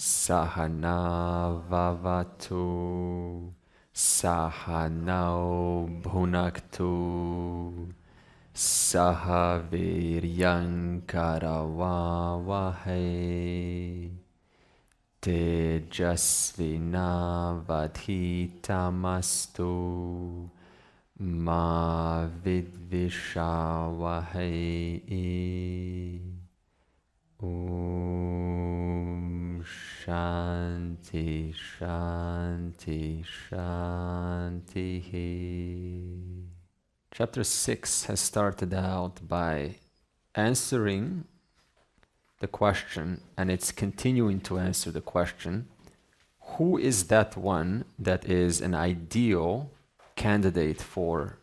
Sahana vavatu, sahanau bhunaktu, sahaviryankaravavahe, tejasvinavadhitamastu, ma vidvishavahe. Om Shanti Shanti Shanti. Chapter 6 has started out by answering the question, and it's continuing to answer the question, who is that one that is an ideal candidate for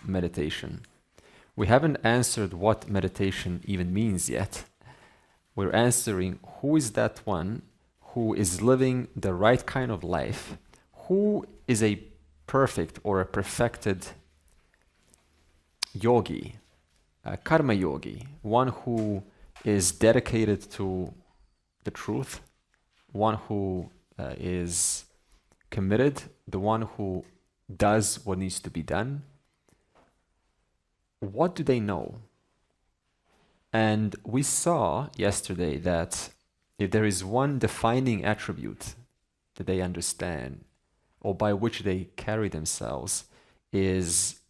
meditation? We haven't answered what meditation even means yet. We're answering who is that one who is living the right kind of life, who is a perfect or a perfected yogi, a karma yogi, one who is dedicated to the truth, one who is committed, the one who does what needs to be done. What do they know? And we saw yesterday that if there is one defining attribute that they understand or by which they carry themselves, is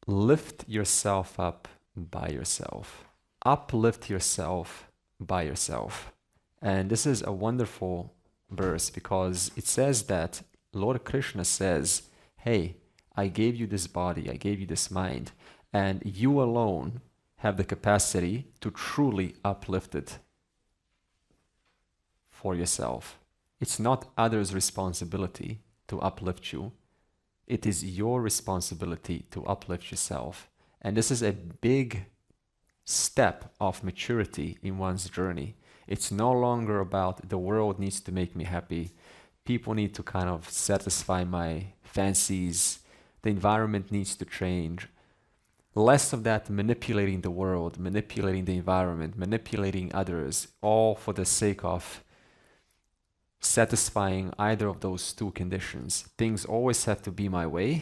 lift yourself up by yourself. Uplift yourself by yourself. And this is a wonderful verse because it says that Lord Krishna says, hey, I gave you this body, I gave you this mind, and you alone have the capacity to truly uplift it for yourself. It's not others' responsibility to uplift you. It is your responsibility to uplift yourself. And this is a big step of maturity in one's journey. It's no longer about the world needs to make me happy. People need to kind of satisfy my fancies. The environment needs to change. Less of that manipulating the world, manipulating the environment, manipulating others, all for the sake of satisfying either of those two conditions. Things always have to be my way,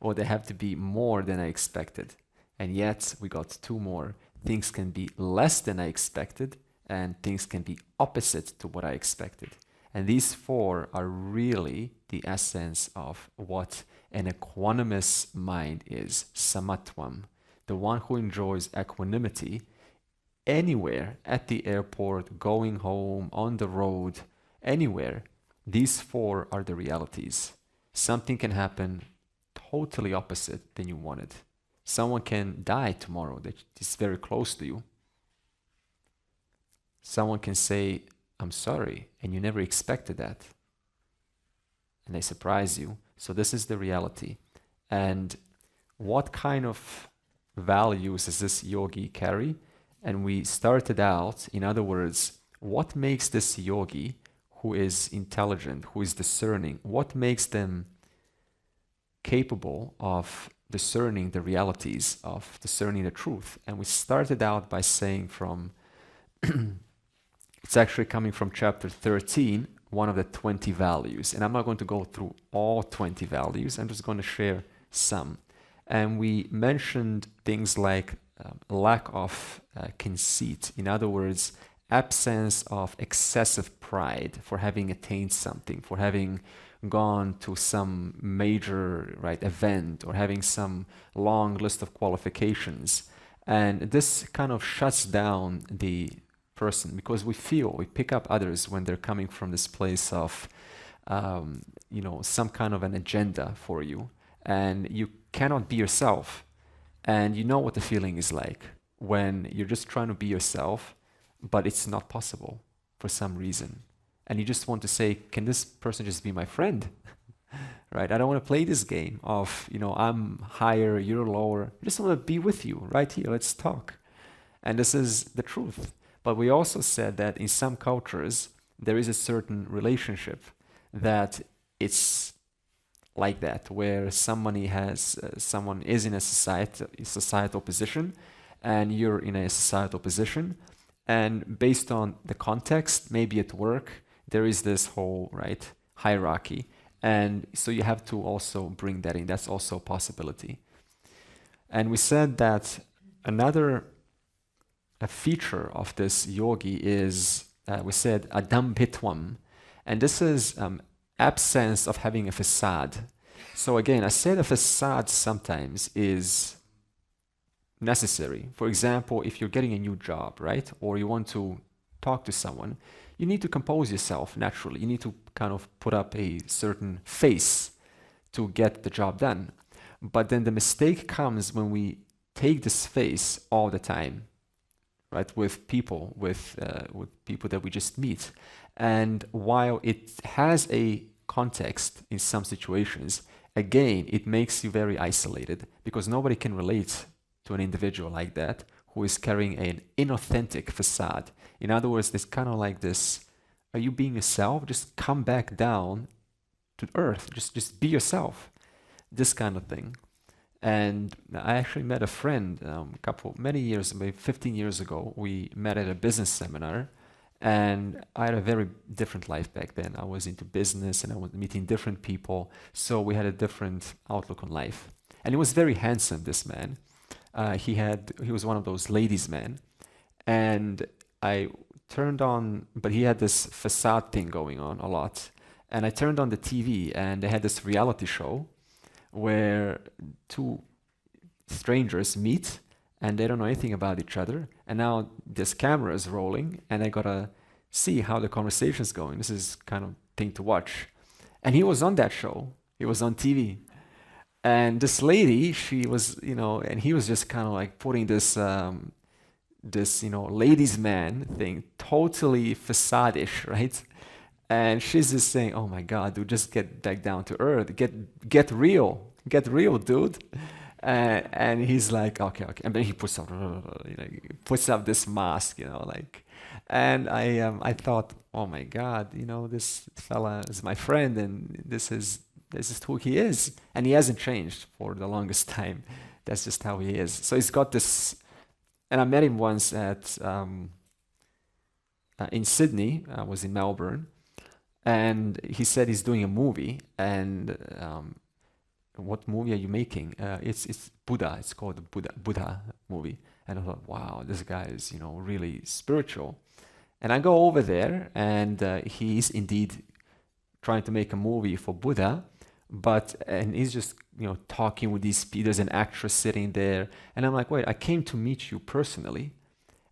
or they have to be more than I expected. And yet we got two more. Things can be less than I expected, and things can be opposite to what I expected. And these four are really the essence of what an equanimous mind is, samatvam, the one who enjoys equanimity anywhere, at the airport, going home, on the road, anywhere. These four are the realities. Something can happen totally opposite than you wanted. Someone can die tomorrow that is very close to you. Someone can say, I'm sorry, and you never expected that. And they surprise you. So this is the reality. And what kind of values does this yogi carry? And we started out, in other words, what makes this yogi who is intelligent, who is discerning, what makes them capable of discerning the realities, of discerning the truth? And we started out by saying from, it's actually coming from chapter 13, one of the 20 values. And I'm not going to go through all 20 values. I'm just going to share some. And we mentioned things like lack of conceit. In other words, absence of excessive pride for having attained something, for having gone to some major event, or having some long list of qualifications. And this kind of shuts down the person, because we pick up others when they're coming from this place of some kind of an agenda for you, and you cannot be yourself. And you know what the feeling is like when you're just trying to be yourself, but it's not possible for some reason, and you just want to say, can this person just be my friend? Right? I don't want to play this game of I'm higher, you're lower. I just want to be with you right here, let's talk. And this is the truth. But we also said that in some cultures, there is a certain relationship that it's like that, where someone is in a societal position, and you're in a societal position, And based on the context, maybe at work, there is this whole, right, hierarchy. And so you have to also bring that in. That's also a possibility. And we said that another a feature of this yogi is, we said, adambhitvam. And this is absence of having a facade. So again, I said a facade sometimes is necessary. For example, if you're getting a new job, right? Or you want to talk to someone, you need to compose yourself naturally. You need to kind of put up a certain face to get the job done. But then the mistake comes when we take this face all the time, right? With people, with people that we just meet. And while it has a context in some situations, again, it makes you very isolated because nobody can relate to an individual like that who is carrying an inauthentic facade. In other words, it's kind of like this, are you being yourself? Just come back down to earth. Just be yourself. This kind of thing. And I actually met a friend many years, maybe 15 years ago. We met at a business seminar, and I had a very different life back then. I was into business and I was meeting different people. So we had a different outlook on life. And he was very handsome, this man. He was one of those ladies' men. And I turned on, but he had this facade thing going on a lot. And I turned on the TV and they had this reality show where two strangers meet and they don't know anything about each other. And now this camera is rolling and I gotta see how the conversation is going. This is kind of thing to watch. And he was on that show. He was on TV. And this lady, she was, and he was just kind of like putting this, ladies' man thing, totally facade-ish, right? And she's just saying, "Oh my God, dude, just get back down to earth. Get real, dude." And he's like, "Okay." And then he puts up this mask, And I thought, "Oh my God, this fella is my friend, and this is who he is, and he hasn't changed for the longest time. That's just how he is." So he's got this, and I met him once in Sydney. I was in Melbourne. And he said he's doing a movie, and what movie are you making? It's Buddha. It's called the Buddha movie. And I thought, wow, this guy is really spiritual. And I go over there, and he's indeed trying to make a movie for Buddha, and he's just talking with these people. There's an actress sitting there, and I'm like, wait, I came to meet you personally.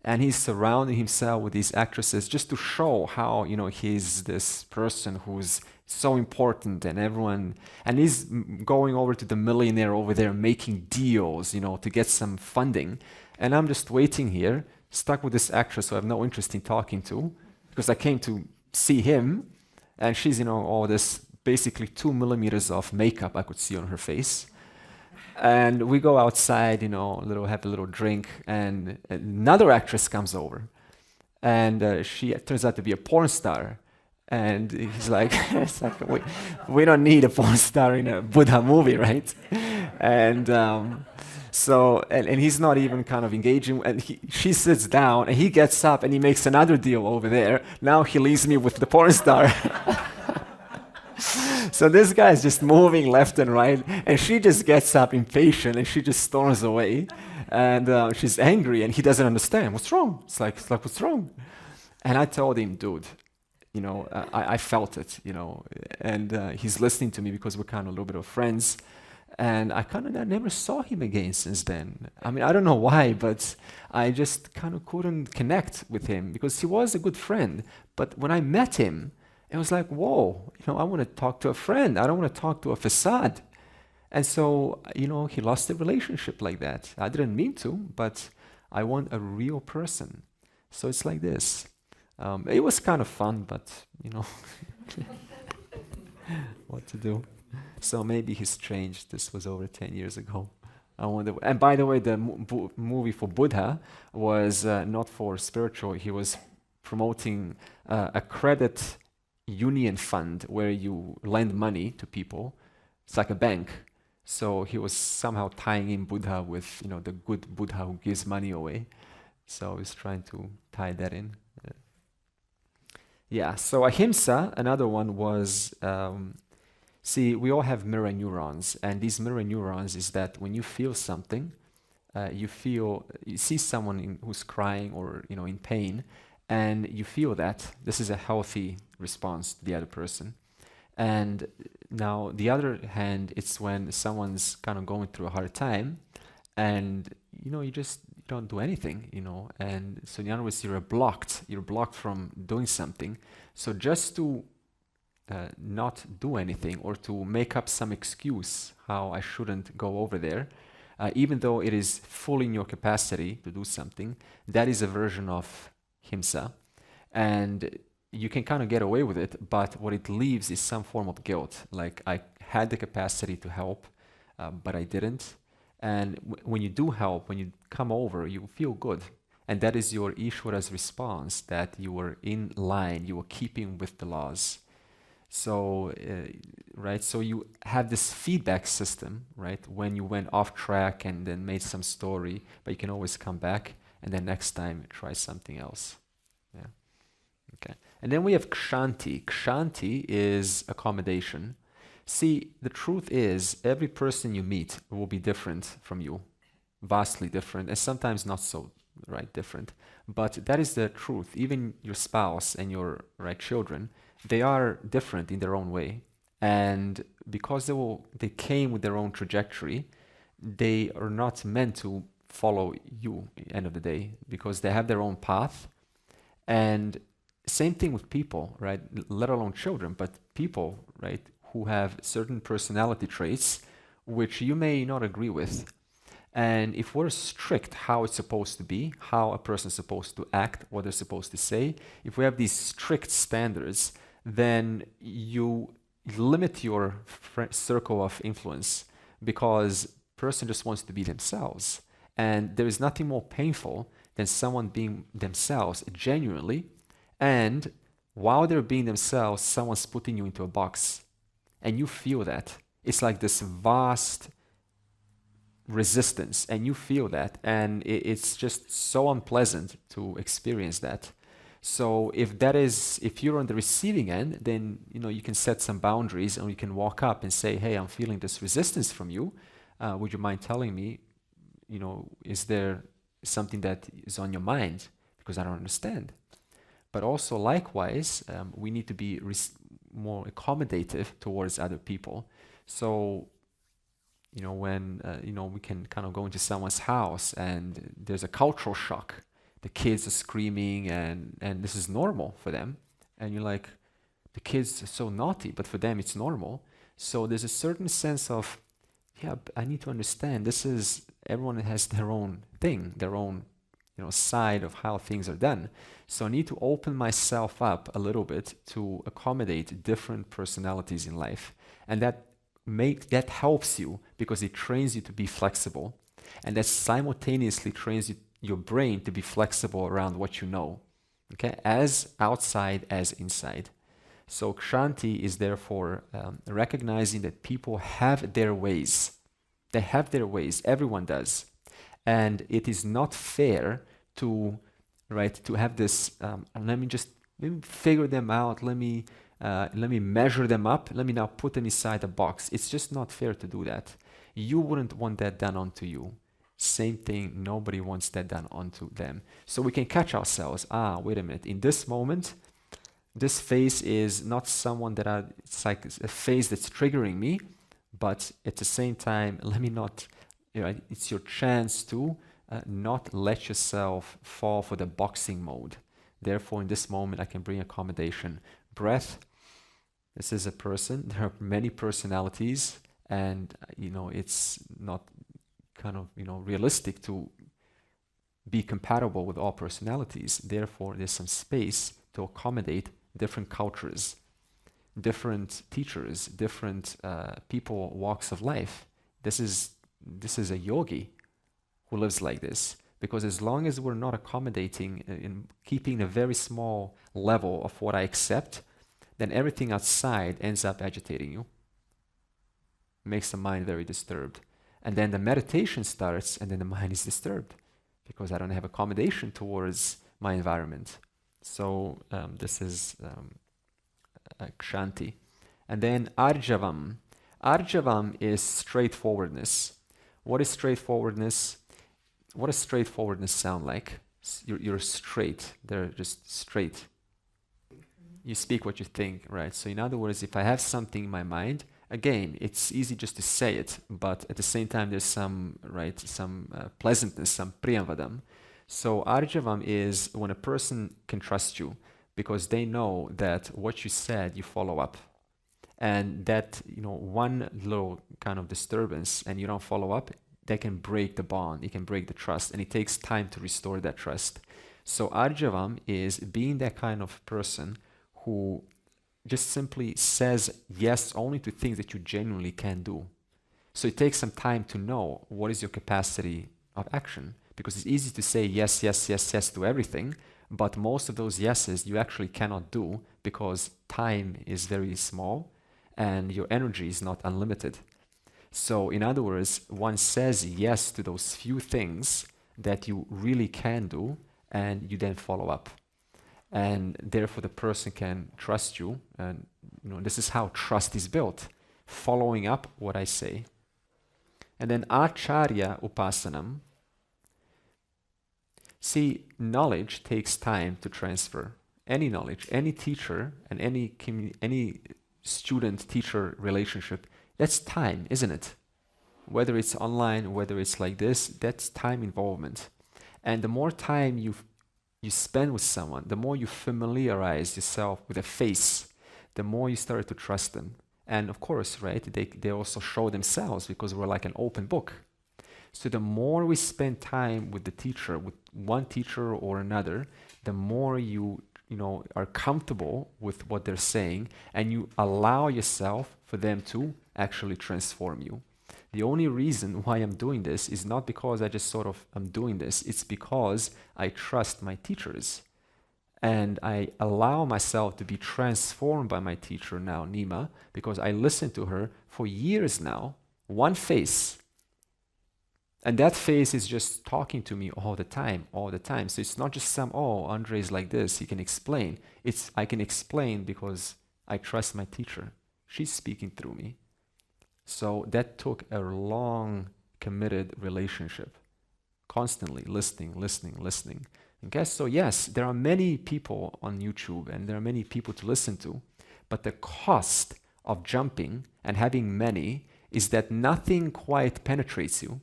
And he's surrounding himself with these actresses just to show how, he's this person who's so important and he's going over to the millionaire over there making deals, to get some funding. And I'm just waiting here, stuck with this actress who I have no interest in talking to because I came to see him. And she's, all this basically 2 millimeters of makeup I could see on her face. And we go outside, have a little drink, and another actress comes over, and she turns out to be a porn star. And he's like, we don't need a porn star in a Buddha movie, right? And and he's not even kind of engaging. And she sits down, and he gets up, and he makes another deal over there. Now he leaves me with the porn star. So this guy is just moving left and right, and she just gets up impatient, and she just storms away, and she's angry, and he doesn't understand. What's wrong? It's like what's wrong? And I told him, dude, I felt it, and he's listening to me because we're kind of a little bit of friends, and I never saw him again since then. I mean, I don't know why, but I just kind of couldn't connect with him because he was a good friend. But when I met him, it was like, whoa, I want to talk to a friend. I don't want to talk to a facade. And so, he lost the relationship like that. I didn't mean to, but I want a real person. So it's like this. It was kind of fun, but, what to do. So maybe he's changed. This was over 10 years ago. I wonder. And by the way, the movie for Buddha was not for spiritual. He was promoting a credit union fund where you lend money to people. It's like a bank. So he was somehow tying in Buddha with, the good Buddha who gives money away. So I was trying to tie that in. Yeah, so ahimsa, another one was, see, we all have mirror neurons, and these mirror neurons is that when you feel something, you see someone who's crying or in pain, and you feel that this is a healthy response to the other person. And now the other hand, it's when someone's kind of going through a hard time, and you just don't do anything, and so in other words, you're blocked from doing something. So just to not do anything or to make up some excuse how I shouldn't go over there, even though it is fully in your capacity to do something, that is a version of himsa. And you can kind of get away with it, but what it leaves is some form of guilt. Like, I had the capacity to help, but I didn't. And when you do help, when you come over, you feel good. And that is your Ishwara's response, that you were in line, you were keeping with the laws. So, right, so you have this feedback system, right? When you went off track and then made some story, but you can always come back and then next time try something else. Yeah. Okay. And then we have kshanti. Kshanti is accommodation. See, the truth is, every person you meet will be different from you, vastly different, and sometimes not so different. But that is the truth. Even your spouse and your children, they are different in their own way. And because they came with their own trajectory, they are not meant to follow you at the end of the day, because they have their own path. And same thing with people, right? Let alone children, but people, right, who have certain personality traits which you may not agree with. And if we're strict how it's supposed to be, how a person's supposed to act, what they're supposed to say, if we have these strict standards, then you limit your circle of influence, because person just wants to be themselves. And there is nothing more painful than someone being themselves genuinely, and while they're being themselves, someone's putting you into a box. And you feel that. It's like this vast resistance, and you feel that. And it's just so unpleasant to experience that. So if you're on the receiving end, then you can set some boundaries, and you can walk up and say, hey, I'm feeling this resistance from you. Would you mind telling me, is there something that is on your mind? Because I don't understand. But also likewise, we need to be more accommodative towards other people. So, when we can kind of go into someone's house and there's a cultural shock. The kids are screaming and this is normal for them. And you're like, the kids are so naughty, but for them it's normal. So there's a certain sense of, yeah, I need to understand everyone has their own thing, their own side of how things are done. So I need to open myself up a little bit to accommodate different personalities in life. And that helps you, because it trains you to be flexible. And that simultaneously trains your brain to be flexible around what you know. Okay? As outside as inside. So kshanti is therefore recognizing that people have their ways. They have their ways. Everyone does. And it is not fair to have this, let me figure them out, let me measure them up, let me now put them inside a box. It's just not fair to do that. You wouldn't want that done onto you. Same thing, nobody wants that done onto them. So we can catch ourselves, wait a minute, in this moment, this face is not someone it's like a face that's triggering me, but at the same time, let me not, it's your chance to not let yourself fall for the boxing mode. Therefore, in this moment, I can bring accommodation. Breath, this is a person. There are many personalities, and it's not kind of realistic to be compatible with all personalities. Therefore, there's some space to accommodate different cultures, different teachers, different people, walks of life. This is a yogi who lives like this, because as long as we're not accommodating in keeping a very small level of what I accept, then everything outside ends up agitating you, makes the mind very disturbed, and then the meditation starts, and then the mind is disturbed. because I don't have accommodation towards my environment. So this is Kshanti. And then Arjavam. Arjavam is straightforwardness. What is straightforwardness? What does straightforwardness sound like? You're straight. They're just straight. You speak what you think, right? So in other words, if I have something in my mind, again, it's easy just to say it, but at the same time, there's some, right, some pleasantness, some priyamvadam. So Arjavam is when a person can trust you because they know that what you said, you follow up. And that, one little kind of disturbance and you don't follow up, that can break the bond, it can break the trust, and it takes time to restore that trust. So Arjavam is being that kind of person who just simply says yes only to things that you genuinely can do. So it takes some time to know what is your capacity of action, because it's easy to say yes, yes, yes, yes to everything, but most of those yeses you actually cannot do because time is very small and your energy is not unlimited. So in other words, one says yes to those few things that you really can do, and you then follow up. And therefore the person can trust you. And this is how trust is built, following up what I say. And then Acharya Upasanam. See, knowledge takes time to transfer. Any knowledge, any teacher, and any student-teacher relationship, that's time, isn't it? Whether it's online, whether it's like this, that's time involvement. And the more time you spend with someone, the more you familiarize yourself with a face, the more you start to trust them. And of course, right, they also show themselves because we're like an open book. So the more we spend time with the teacher, with one teacher or another, the more you are comfortable with what they're saying, and you allow yourself for them to actually transform you. The only reason why I'm doing this is not because I'm doing this. It's because I trust my teachers. And I allow myself to be transformed by my teacher now, Nima, because I listened to her for years now, one face. And that face is just talking to me all the time. So it's not just Andre is like this, he can explain. I can explain because I trust my teacher. She's speaking through me. So that took a long, committed relationship. Constantly listening. Okay, so yes, there are many people on YouTube and there are many people to listen to, but the cost of jumping and having many is that nothing quite penetrates you.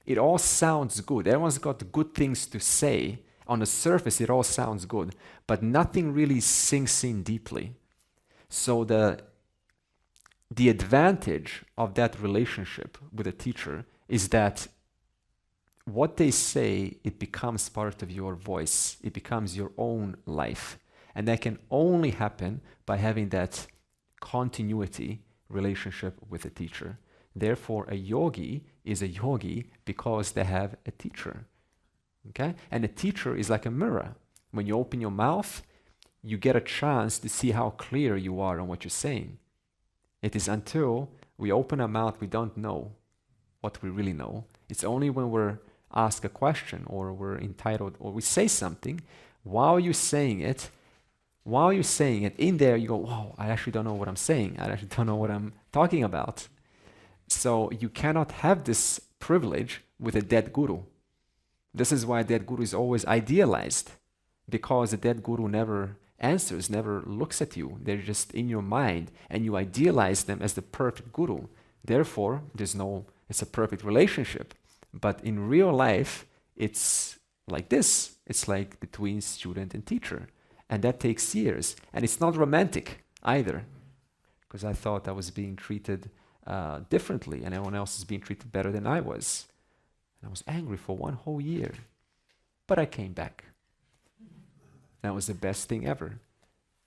It all sounds good. Everyone's got good things to say. On the surface, it all sounds good, but nothing really sinks in deeply. So the advantage of that relationship with a teacher is that what they say, it becomes part of your voice. It becomes your own life. And that can only happen by having that continuity relationship with a teacher. Therefore, a yogi is a yogi because they have a teacher. Okay? And a teacher is like a mirror. When you open your mouth, you get a chance to see how clear you are on what you're saying. It is until we open our mouth, we don't know what we really know. It's only when we're asked a question or we're entitled or we say something, while you're saying it, in there you go, wow, I actually don't know what I'm saying. I actually don't know what I'm talking about. So you cannot have this privilege with a dead guru. This is why a dead guru is always idealized, because a dead guru never answers, never looks at you. They're just in your mind, and you idealize them as the perfect guru. Therefore, it's a perfect relationship. But in real life, it's like this. It's like between student and teacher. And that takes years. And it's not romantic either, because I thought I was being treated differently, and everyone else is being treated better than I was. And I was angry for one whole year. But I came back. That was the best thing ever.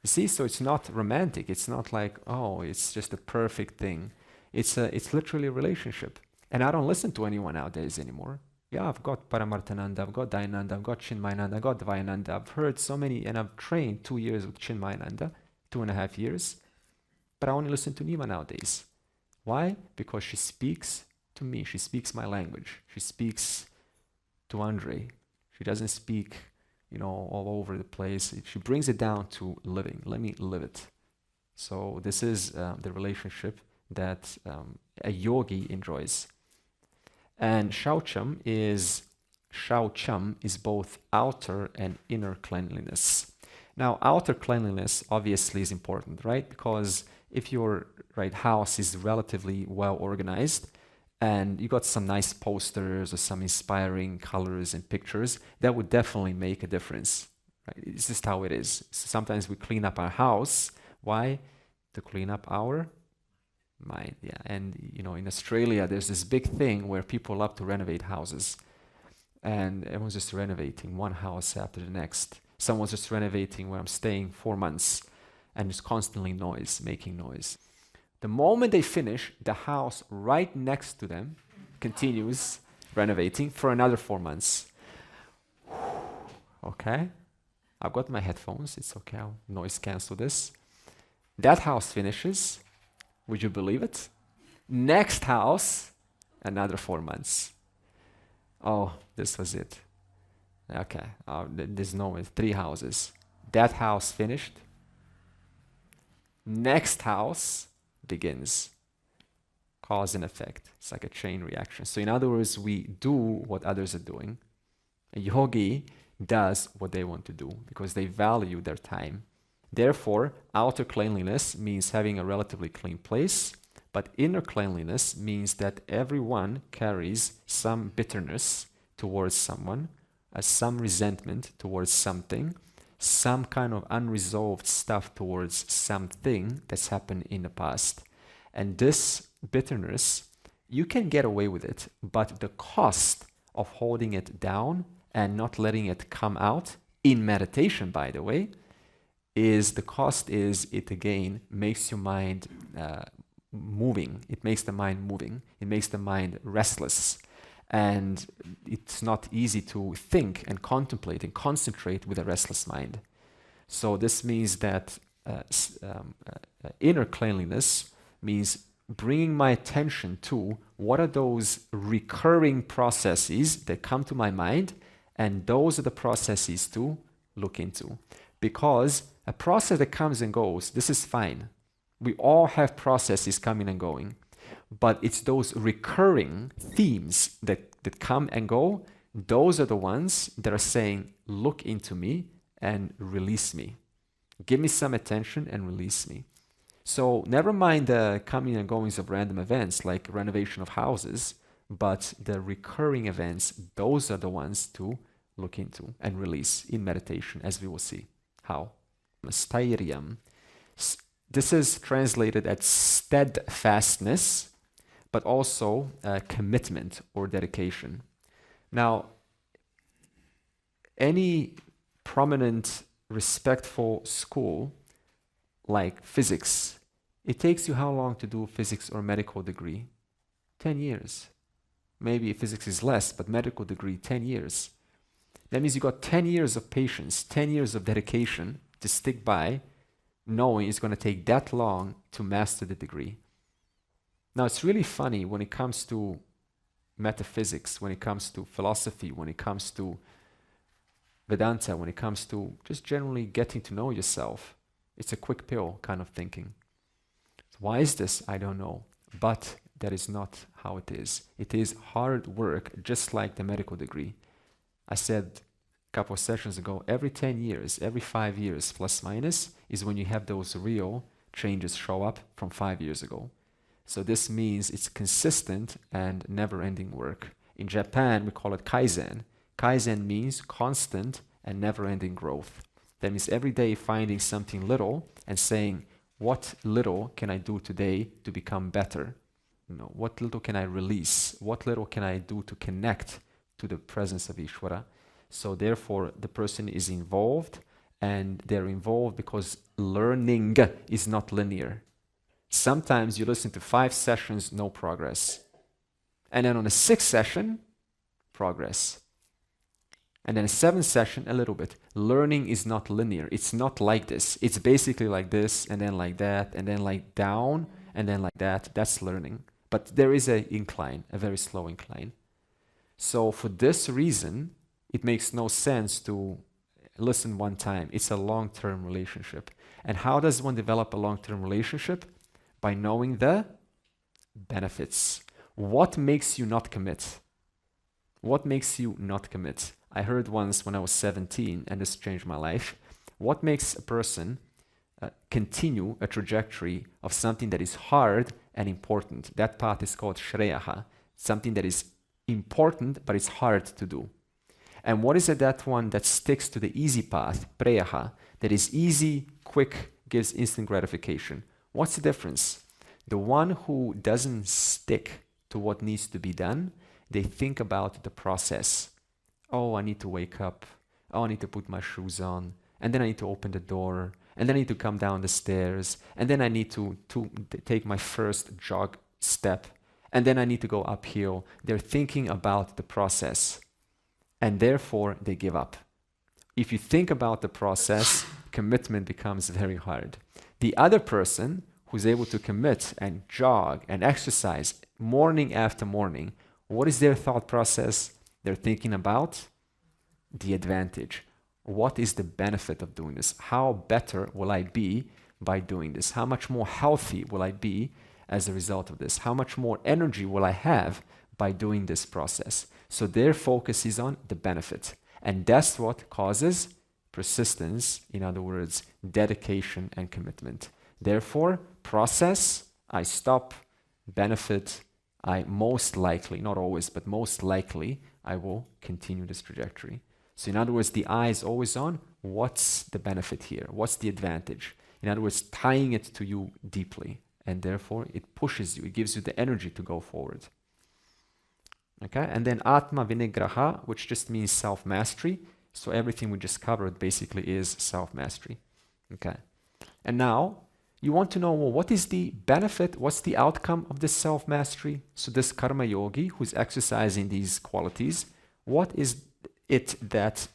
You see, so it's not romantic. It's not like, it's just a perfect thing. It's literally a relationship. And I don't listen to anyone nowadays anymore. Yeah, I've got Paramarthananda, I've got Dayananda, I've got Chinmayananda, I've got Dvayananda. I've heard so many, and I've trained 2 years with Chinmayananda, 2.5 years. But I only listen to Nima nowadays. Why? Because she speaks to me. She speaks my language. She speaks to Andre. She doesn't speak, all over the place. She brings it down to living. Let me live it. So this is the relationship that a yogi enjoys. And Shaucham is both outer and inner cleanliness. Now, outer cleanliness obviously is important, right? Because if your house is relatively well organized and you got some nice posters or some inspiring colors and pictures, that would definitely make a difference. Right? It's just how it is. Sometimes we clean up our house. Why? To clean up our mind. Yeah. And in Australia, there's this big thing where people love to renovate houses. And everyone's just renovating one house after the next. Someone's just renovating where I'm staying 4 months, and it's constantly making noise. The moment they finish, the house right next to them continues renovating for another 4 months. Okay, I've got my headphones. It's okay. I'll noise cancel this. That house finishes. Would you believe it? Next house, another 4 months. Oh, this was it. Okay, there's no way. 3 houses. That house finished. Next house begins. Cause and effect. It's like a chain reaction. So in other words, we do what others are doing. A yogi does what they want to do because they value their time. Therefore, outer cleanliness means having a relatively clean place, but inner cleanliness means that everyone carries some bitterness towards someone, some resentment towards something, some kind of unresolved stuff towards something that's happened in the past. And this bitterness, you can get away with it, but the cost of holding it down and not letting it come out in meditation, by the way, is it again makes your mind moving. It makes the mind moving. It makes the mind restless. And it's not easy to think and contemplate and concentrate with a restless mind. So this means that inner cleanliness means bringing my attention to what are those recurring processes that come to my mind, and those are the processes to look into. Because a process that comes and goes, this is fine. We all have processes coming and going. But it's those recurring themes that come and go, those are the ones that are saying, look into me and release me. Give me some attention and release me. So never mind the coming and goings of random events like renovation of houses, but the recurring events, those are the ones to look into and release in meditation, as we will see. How? Stairiam. This is translated as steadfastness, but also commitment or dedication. Now, any prominent, respectful school like physics, it takes you how long to do physics or medical degree? 10 years. Maybe physics is less, but medical degree, 10 years. That means you got 10 years of patience, 10 years of dedication to stick by, knowing it's going to take that long to master the degree. Now, it's really funny when it comes to metaphysics, when it comes to philosophy, when it comes to Vedanta, when it comes to just generally getting to know yourself. It's a quick pill kind of thinking. Why is this? I don't know. But that is not how it is. It is hard work, just like the medical degree. I said a couple of sessions ago, every 10 years, every 5 years, plus minus, is when you have those real changes show up from 5 years ago. So this means it's consistent and never-ending work. In Japan, we call it Kaizen. Kaizen means constant and never-ending growth. That means every day finding something little and saying, what little can I do today to become better? What little can I release? What little can I do to connect to the presence of Ishvara? So therefore, the person is involved, and they're involved because learning is not linear. Sometimes you listen to 5 sessions, no progress. And then on the 6th session, progress. And then a 7th session, a little bit. Learning is not linear. It's not like this. It's basically like this, and then like that, and then like down, and then like that. That's learning. But there is an incline, a very slow incline. So for this reason, It makes no sense to listen one time. It's a long-term relationship. And how does one develop a long-term relationship? By knowing the benefits. What makes you not commit? What makes you not commit? I heard once when I was 17, and this changed my life. What makes a person continue a trajectory of something that is hard and important? That path is called shreyaha, something that is important but it's hard to do. And what is it, that one that sticks to the easy path, preyaha, that is easy, quick, gives instant gratification? What's the difference? The one who doesn't stick to what needs to be done, they think about the process. Oh, I need to wake up. Oh, I need to put my shoes on. And then I need to open the door. And then I need to come down the stairs. And then I need to take my first jog step. And then I need to go uphill. They're thinking about the process. And therefore, they give up. If you think about the process, commitment becomes very hard. The other person who's able to commit and jog and exercise morning after morning, what is their thought process? They're thinking about the advantage. What is the benefit of doing this? How better will I be by doing this? How much more healthy will I be as a result of this? How much more energy will I have by doing this process? So their focus is on the benefit. And that's what causes persistence, in other words, dedication and commitment. Therefore, process, I stop. Benefit, I most likely, not always, but most likely, I will continue this trajectory. So in other words, the eye is always on, what's the benefit here? What's the advantage? In other words, tying it to you deeply. And therefore, it pushes you, it gives you the energy to go forward. Okay, and then Atma Vinigraha, which just means self-mastery. So everything we just covered basically is self-mastery. Okay, and now you want to know, well, what is the benefit? What's the outcome of this self-mastery? So this karma yogi who's exercising these qualities, what is it that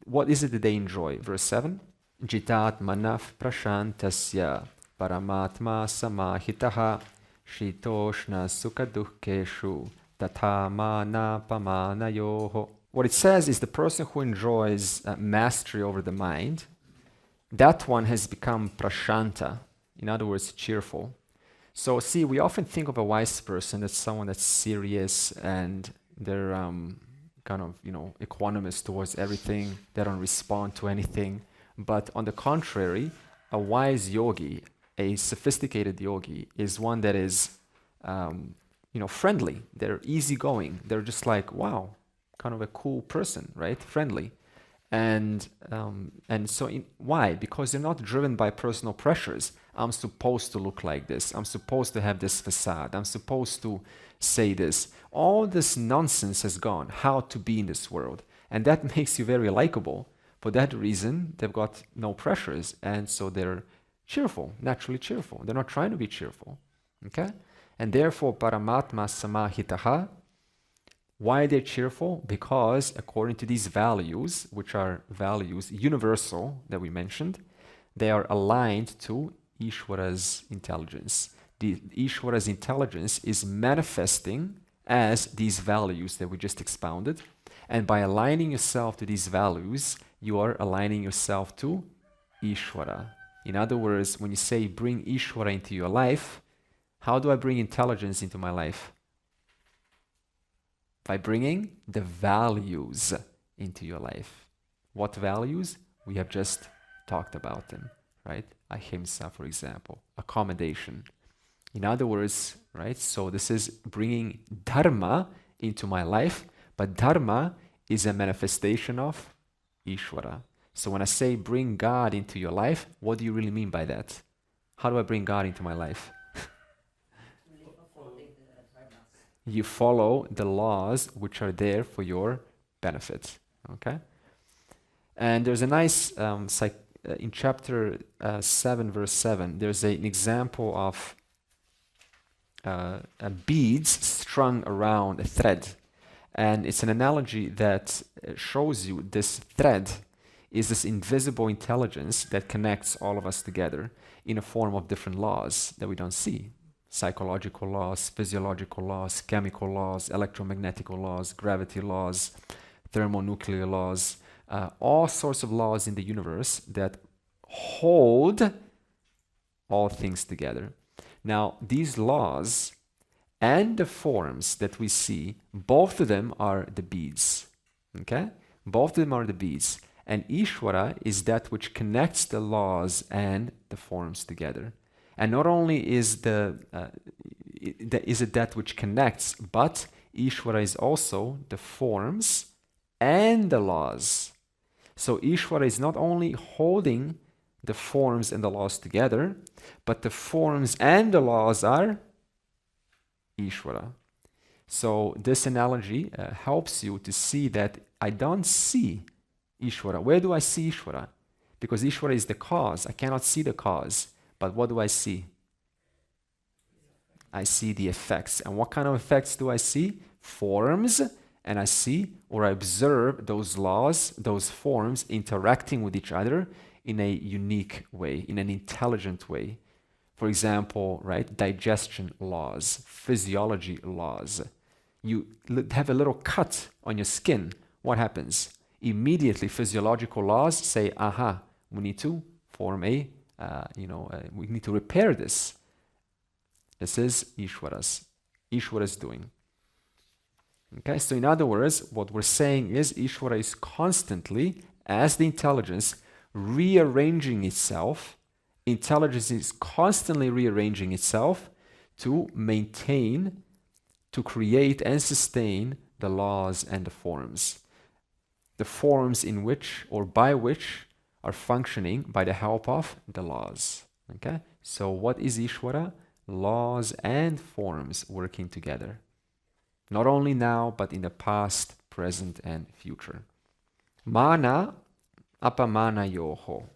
what is it that they enjoy? Verse 7, Jitat manaf prashantasya paramatma samahitaha shitoshna sukhadukkeshu tathamana pamanayoho. What it says is the person who enjoys mastery over the mind, that one has become prashanta, in other words, cheerful. So see, we often think of a wise person as someone that's serious and they're kind of, equanimous towards everything. They don't respond to anything. But on the contrary, a wise yogi, a sophisticated yogi, is one that is, friendly. They're easygoing. They're just like, wow, kind of a cool person, right? Friendly. And so why? Because they're not driven by personal pressures. I'm supposed to look like this. I'm supposed to have this facade. I'm supposed to say this. All this nonsense has gone, how to be in this world. And that makes you very likable. For that reason, they've got no pressures. And so they're cheerful, naturally cheerful. They're not trying to be cheerful. Okay? And therefore, Paramatma Samahitaha. Why are they cheerful? Because according to these values, which are values universal that we mentioned, they are aligned to Ishvara's intelligence. The Ishvara's intelligence is manifesting as these values that we just expounded. And by aligning yourself to these values, you are aligning yourself to Ishvara. In other words, when you say bring Ishvara into your life, how do I bring intelligence into my life? By bringing the values into your life. What values? We have just talked about them, right? Ahimsa, for example, accommodation. In other words, right? So this is bringing dharma into my life, but dharma is a manifestation of Ishvara. So when I say bring God into your life, what do you really mean by that? How do I bring God into my life? You follow the laws which are there for your benefit. Okay? And there's a nice, in chapter 7, verse 7, there's an example of beads strung around a thread. And it's an analogy that shows you this thread is this invisible intelligence that connects all of us together in a form of different laws that we don't see. psychological laws, physiological laws, chemical laws, electromagnetic laws, gravity laws, thermonuclear laws, all sorts of laws in the universe that hold all things together. Now, these laws and the forms that we see, both of them are the beads. Okay? Both of them are the beads. And Ishvara is that which connects the laws and the forms together. And not only is it that which connects, but Ishvara is also the forms and the laws. So Ishvara is not only holding the forms and the laws together, but the forms and the laws are Ishvara. So this analogy helps you to see that I don't see Ishvara. Where do I see Ishvara? Because Ishvara is the cause. I cannot see the cause. But what do I see? I see the effects. And what kind of effects do I see? Forms. And I see or I observe those laws, those forms interacting with each other in a unique way, in an intelligent way. For example, right, digestion laws, physiology laws. You have a little cut on your skin. What happens? Immediately, physiological laws say, aha, we need to form we need to repair this. This is Ishvara's doing. Okay, so in other words, what we're saying is Ishvara is constantly, as the intelligence, rearranging itself. Intelligence is constantly rearranging itself to maintain, to create and sustain the laws and the forms. The forms in which or by which are functioning by the help of the laws. Okay? So what is Ishvara? Laws and forms working together. Not only now, but in the past, present, and future. Mana apamana yoho.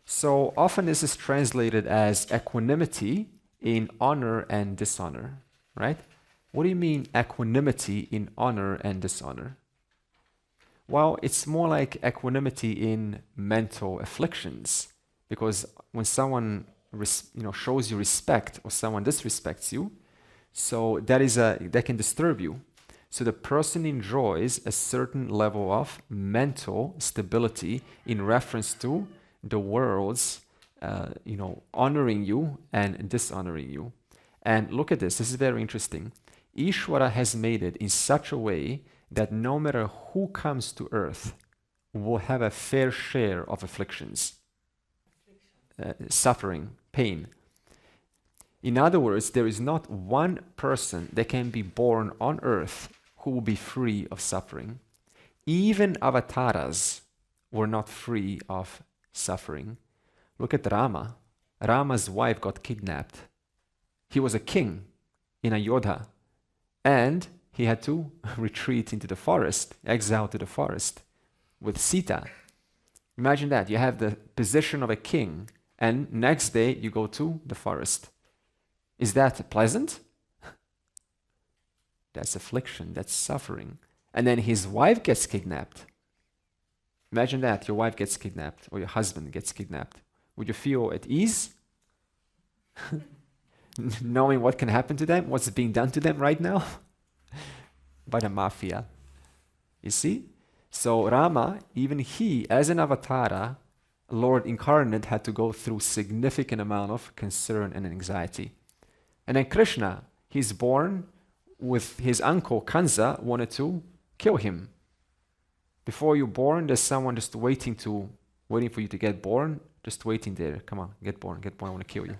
So often this is translated as equanimity in honor and dishonor, right? What do you mean equanimity in honor and dishonor? Well, it's more like equanimity in mental afflictions, because when someone shows you respect or someone disrespects you, so that can disturb you. So the person enjoys a certain level of mental stability in reference to the world's, honoring you and dishonoring you. And look at this. This is very interesting. Ishvara has made it in such a way that no matter who comes to earth will have a fair share of afflictions, suffering, pain. In other words, there is not one person that can be born on earth who will be free of suffering. Even avatars were not free of suffering. Look at Rama. Rama's wife got kidnapped. He was a king in Ayodhya, and he had to retreat into the forest, exiled to the forest with Sita. Imagine that. You have the position of a king, and next day you go to the forest. Is that pleasant? That's affliction, that's suffering. And then his wife gets kidnapped. Imagine that, your wife gets kidnapped, or your husband gets kidnapped. Would you feel at ease? Knowing what can happen to them, what's being done to them right now? By the mafia. You see? So Rama, even he, as an avatara, Lord incarnate, had to go through significant amount of concern and anxiety. And then Krishna, he's born with his uncle Kansa wanted to kill him. Before you're born, there's someone just waiting for you to get born, just waiting there. Come on, get born, I want to kill you.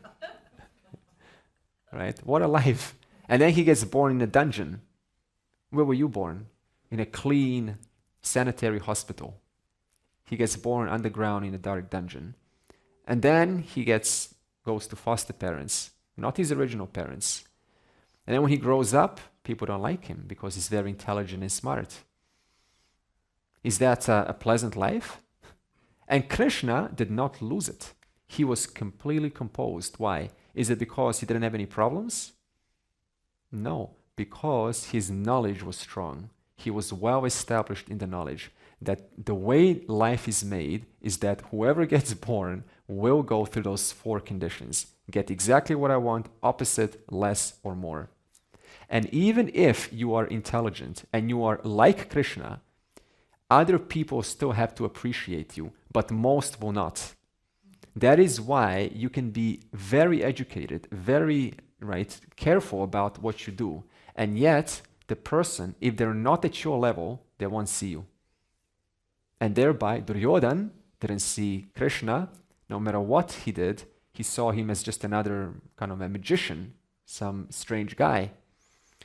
Right? What a life. And then he gets born in a dungeon. Where were you born? In a clean sanitary hospital. He gets born underground in a dark dungeon. And then he goes to foster parents, not his original parents. And then when he grows up, people don't like him because he's very intelligent and smart. Is that a pleasant life? And Krishna did not lose it. He was completely composed. Why? Is it because he didn't have any problems? No, because his knowledge was strong. He was well established in the knowledge that the way life is made is that whoever gets born will go through those four conditions. get exactly what I want, opposite, less or more. And even if you are intelligent and you are like Krishna, other people still have to appreciate you, but most will not. That is why you can be very educated, very careful about what you do. And yet, the person, if they're not at your level, they won't see you. And thereby, Duryodhan didn't see Krishna. No matter what he did, he saw him as just another kind of a magician, some strange guy.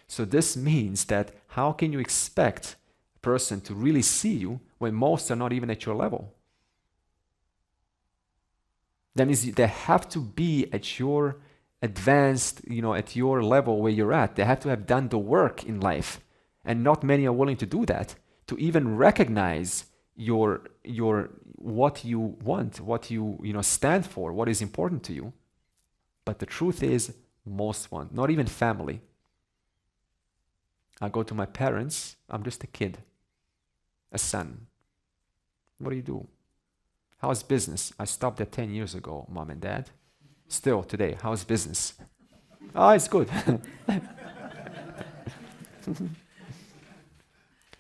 So this means that how can you expect a person to really see you when most are not even at your level? That means they have to be at your advanced, at your level where you're at. They have to have done the work in life. And not many are willing to do that, to even recognize your what you want, what you stand for, what is important to you. But the truth is, most won't, not even family. I go to my parents, I'm just a kid, a son. What do you do? How's business? I stopped that 10 years ago, Mom and Dad. Still today, how's business? Oh, it's good.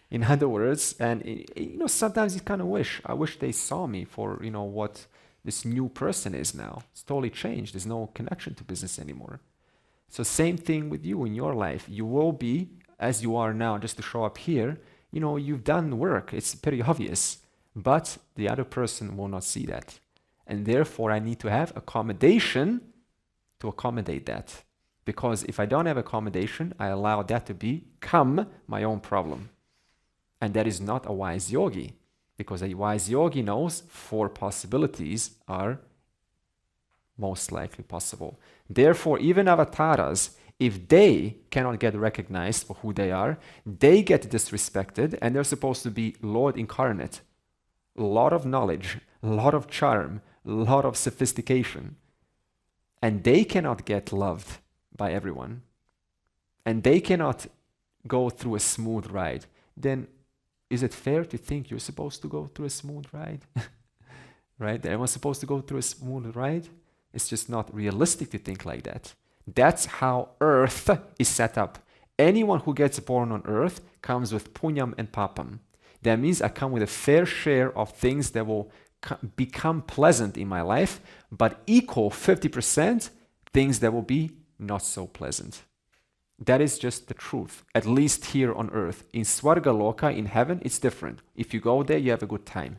In other words, and sometimes you kind of I wish they saw me for, what this new person is now. It's totally changed. There's no connection to business anymore. So same thing with you in your life. You will be, as you are now, just to show up here, you've done work. It's pretty obvious. But the other person will not see that. And therefore, I need to have accommodation to accommodate that. Because if I don't have accommodation, I allow that to become my own problem. And that is not a wise yogi. Because a wise yogi knows 4 possibilities are most likely possible. Therefore, even avatars, if they cannot get recognized for who they are, they get disrespected and they're supposed to be Lord incarnate. A lot of knowledge, a lot of charm, a lot of sophistication. And they cannot get loved by everyone. And they cannot go through a smooth ride. Then is it fair to think you're supposed to go through a smooth ride? Right? That everyone's supposed to go through a smooth ride? It's just not realistic to think like that. That's how earth is set up. Anyone who gets born on earth comes with punyam and papam. That means I come with a fair share of things that will become pleasant in my life, but equal 50% things that will be not so pleasant. That is just the truth, at least here on earth. In Swarga Loka, in heaven, it's different. If you go there, you have a good time.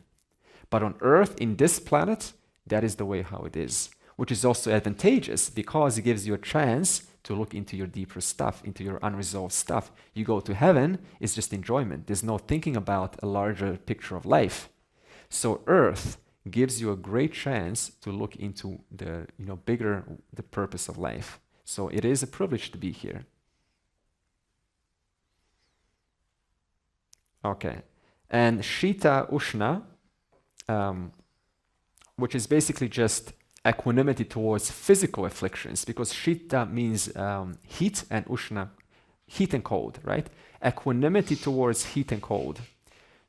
But on earth, in this planet, that is the way how it is, which is also advantageous because it gives you a chance to look into your deeper stuff, into your unresolved stuff. You go to heaven, it's just enjoyment. There's no thinking about a larger picture of life. So earth gives you a great chance to look into the the purpose of life. So it is a privilege to be here. Okay, and Shita Ushna, which is basically just equanimity towards physical afflictions, because Shita means heat and Ushna, heat and cold, right? Equanimity towards heat and cold.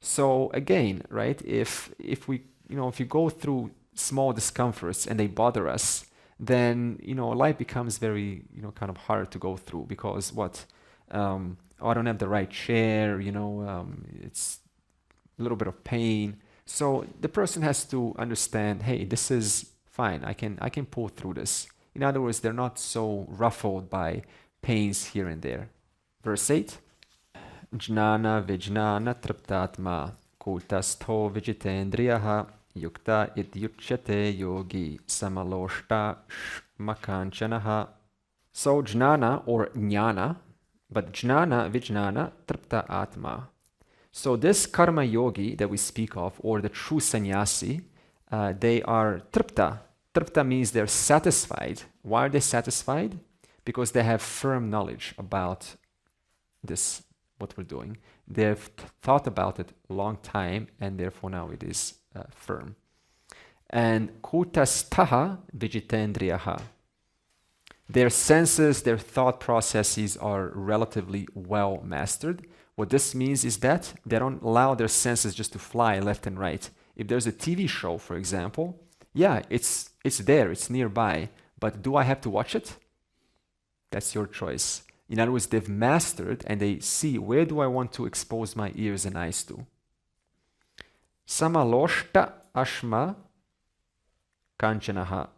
So again, right, if you go through small discomforts and they bother us, then life becomes very kind of hard to go through because I don't have the right chair, it's a little bit of pain. So the person has to understand, hey, this is fine. I can pull through this. In other words, they're not so ruffled by pains here and there. Verse 8. Jnana vijnana triptatma kultastho vijitendriyaha yukta idyuchyate yogi samaloshta makanchanaha. So jnana or jnana, but jnana vijnana tripta atma. So this karma yogi that we speak of, or the true sannyasi, they are tripta. Tripta means they're satisfied. Why are they satisfied? Because they have firm knowledge about this, what we're doing. They've thought about it a long time, and therefore now it is firm. And kutastaha vijitendriyaha. Their senses, their thought processes are relatively well mastered. What this means is that they don't allow their senses just to fly left and right. If there's a TV show, for example, yeah, it's there, it's nearby, But do I have to watch it? That's your choice. In other words, they've mastered and they see, where do I want to expose my ears and eyes to? Samaloshta ashma kanchanaha.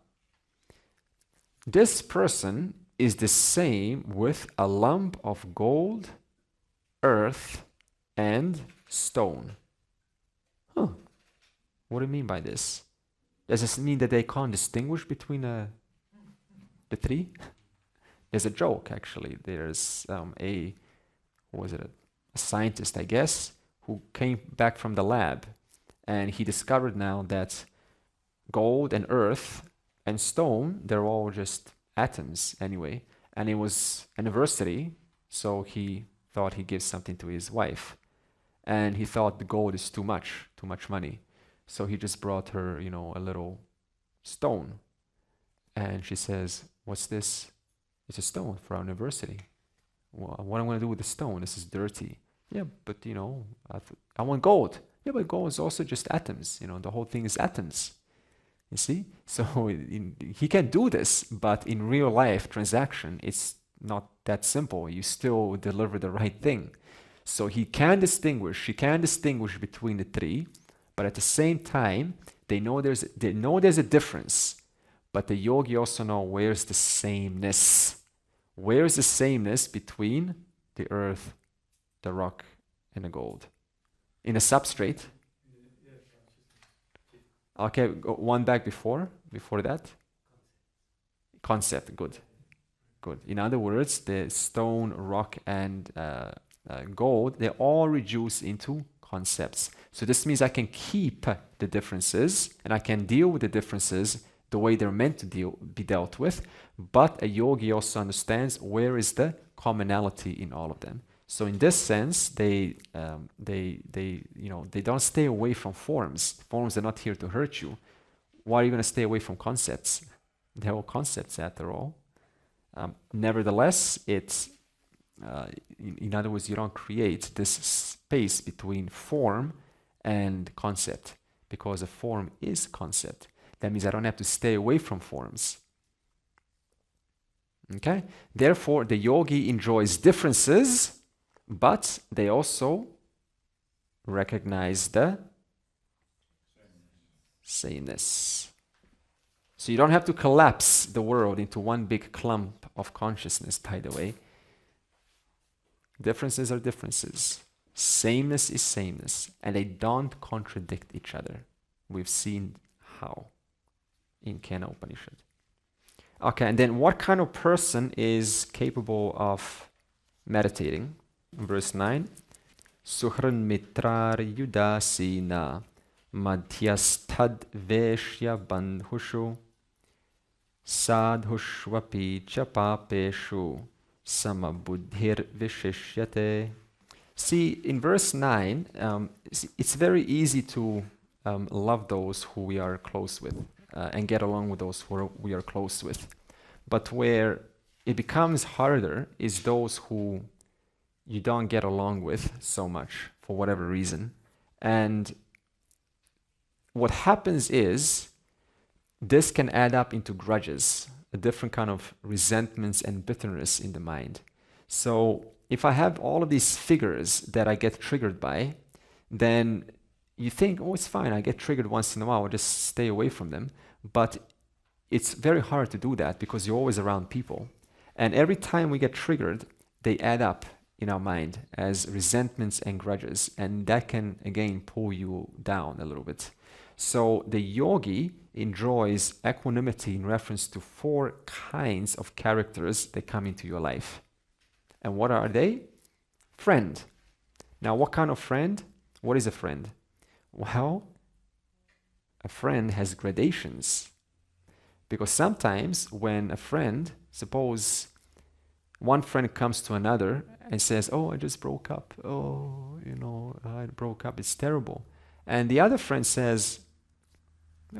This person is the same with a lump of gold, earth, and stone. Huh. What do you mean by this? Does this mean that they can't distinguish between the three? There's a joke, actually. There's a scientist, I guess, who came back from the lab, and he discovered now that gold and earth and stone, they're all just atoms anyway. And it was anniversary, so he thought he'd give something to his wife. And he thought the gold is too much money. So he just brought her, a little stone. And she says, "What's this?" "It's a stone for our anniversary." "Well, what am I going to do with the stone? This is dirty." "Yeah, but I want gold." "Yeah, but gold is also just atoms. The whole thing is atoms." You see? So he can do this, but in real life transaction, it's not that simple. You still deliver the right thing. So she can distinguish between the three, but at the same time, they know there's a difference. But the yogi also know where's the sameness. Where's the sameness between the earth, the rock, and the gold? In a substrate. Okay, one back before that. Concept, good. In other words, the stone, rock, and gold, they all reduce into concepts. So this means I can keep the differences and I can deal with the differences the way they're meant to be dealt with. But a yogi also understands where is the commonality in all of them. So in this sense, they don't stay away from forms. Forms are not here to hurt you. Why are you going to stay away from concepts? They're all concepts after all. Nevertheless, it's in other words, you don't create this space between form and concept, because a form is concept. That means I don't have to stay away from forms. Okay? Therefore, the yogi enjoys differences, but they also recognize the sameness. So you don't have to collapse the world into one big clump of consciousness, by the way. Differences are differences. Sameness is sameness. And they don't contradict each other. We've seen how in Kena Upanishad. Okay, and then what kind of person is capable of meditating? Verse 9. Suhran mitrar yudasina madhyasthad veshya bandhushu sadhushvapi cha papeshu samabuddhir vishishyate. See, in verse 9, it's very easy to love those who we are close with and get along with those who we are close with. But where it becomes harder is those who you don't get along with so much for whatever reason. And what happens is this can add up into grudges, a different kind of resentments and bitterness in the mind. So if I have all of these figures that I get triggered by, then you think, oh, it's fine, I get triggered once in a while, I'll just stay away from them. But it's very hard to do that because you're always around people. And every time we get triggered, they add up in our mind as resentments and grudges. And that can, again, pull you down a little bit. So the yogi enjoys equanimity in reference to 4 kinds of characters that come into your life. And what are they? Friend. Now, what kind of friend? What is a friend? Well, a friend has gradations. Because sometimes when a friend, suppose one friend comes to another and says, oh, I just broke up. Oh, I broke up. It's terrible. And the other friend says,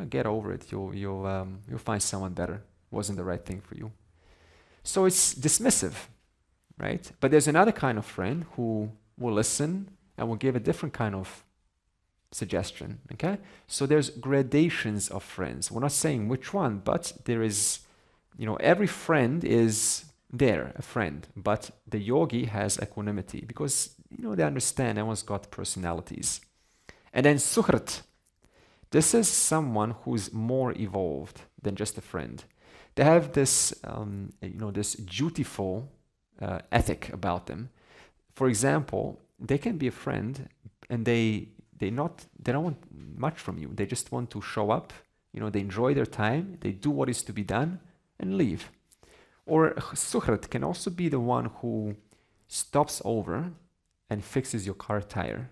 get over it. You'll find someone better. Wasn't the right thing for you. So it's dismissive, right? But there's another kind of friend who will listen and will give a different kind of suggestion, okay? So there's gradations of friends. We're not saying which one, but there is every friend is there, a friend, but the yogi has equanimity because, they understand everyone's got personalities. And then suhrt. This is someone who's more evolved than just a friend. They have this, this dutiful ethic about them. For example, they can be a friend and they don't want much from you. They just want to show up. They enjoy their time. They do what is to be done and leave. Or suhrat can also be the one who stops over and fixes your car tire.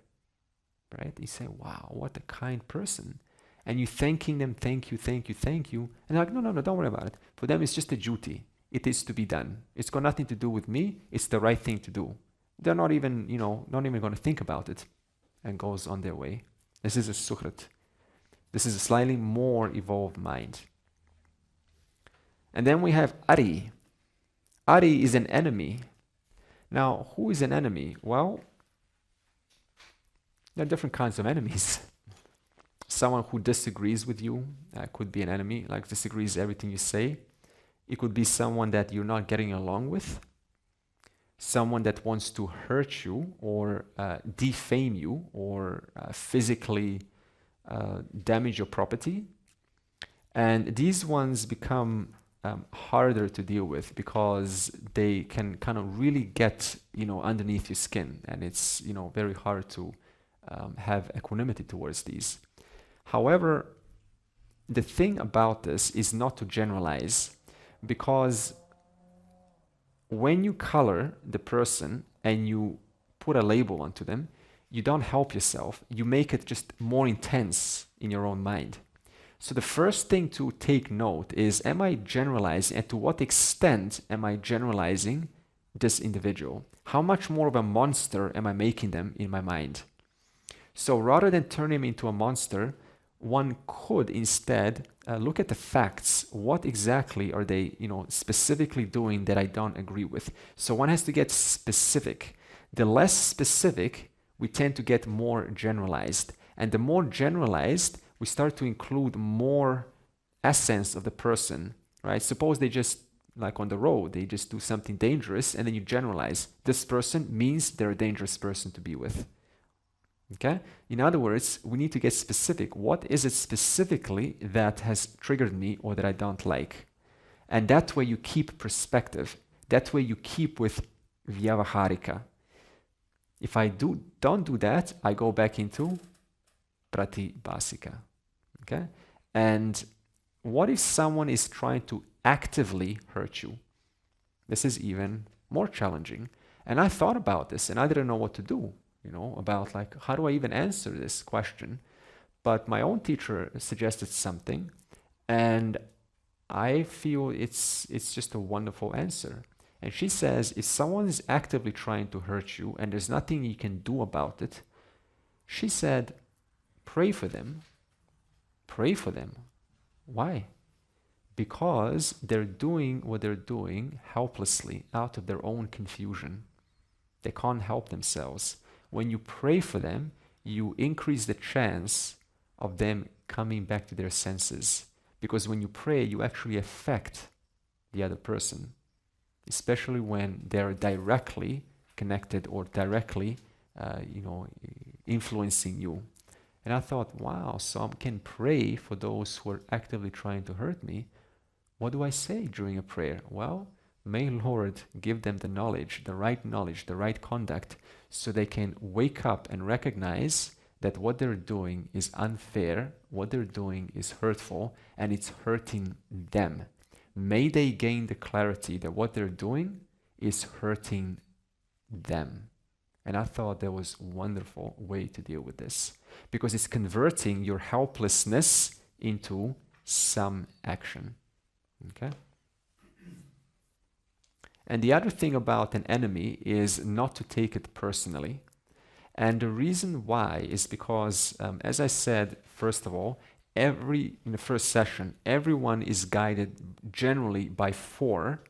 Right? You say, wow, what a kind person. And you're thanking them, thank you. And they're like, no, don't worry about it. For them, it's just a duty. It is to be done. It's got nothing to do with me. It's the right thing to do. They're not even going to think about it, and goes on their way. This is a suhrat. This is a slightly more evolved mind. And then we have Ari. Ari is an enemy. Now, who is an enemy? Well, there are different kinds of enemies. Someone who disagrees with you could be an enemy, like disagrees everything you say. It could be someone that you're not getting along with. Someone that wants to hurt you or defame you or physically damage your property. And these ones become harder to deal with because they can kind of really get, underneath your skin. And it's, very hard to have equanimity towards these. However, the thing about this is not to generalize, because when you color the person and you put a label onto them, you don't help yourself. You make it just more intense in your own mind. So the first thing to take note is, am I generalizing, and to what extent am I generalizing this individual? How much more of a monster am I making them in my mind? So rather than turn him into a monster, one could instead look at the facts. What exactly are they, specifically doing that I don't agree with? So one has to get specific. The less specific, we tend to get more generalized. And the more generalized, we start to include more essence of the person, right? Suppose they just, like on the road, they just do something dangerous, and then you generalize. This person means they're a dangerous person to be with. Okay? In other words, we need to get specific. What is it specifically that has triggered me or that I don't like? And that way you keep perspective. That way you keep with vyavaharika. If I don't do that, I go back into pratibhasika. Okay? And what if someone is trying to actively hurt you? This is even more challenging. And I thought about this and I didn't know what to do. About like, how do I even answer this question? But my own teacher suggested something, and I feel it's just a wonderful answer. And she says, if someone is actively trying to hurt you and there's nothing you can do about it, she said, pray for them. Pray for them. Why? Because they're doing what they're doing helplessly out of their own confusion. They can't help themselves. When you pray for them, you increase the chance of them coming back to their senses. Because when you pray, you actually affect the other person, especially when they're directly connected or directly, influencing you. And I thought, wow, so I can pray for those who are actively trying to hurt me. What do I say during a prayer? Well, may Lord give them the knowledge, the right conduct, so they can wake up and recognize that what they're doing is unfair, what they're doing is hurtful, and it's hurting them. May they gain the clarity that what they're doing is hurting them. And I thought that was a wonderful way to deal with this, because it's converting your helplessness into some action. Okay? And the other thing about an enemy is not to take it personally. And the reason why is because, as I said, first of all, in the first session, everyone is guided generally by four,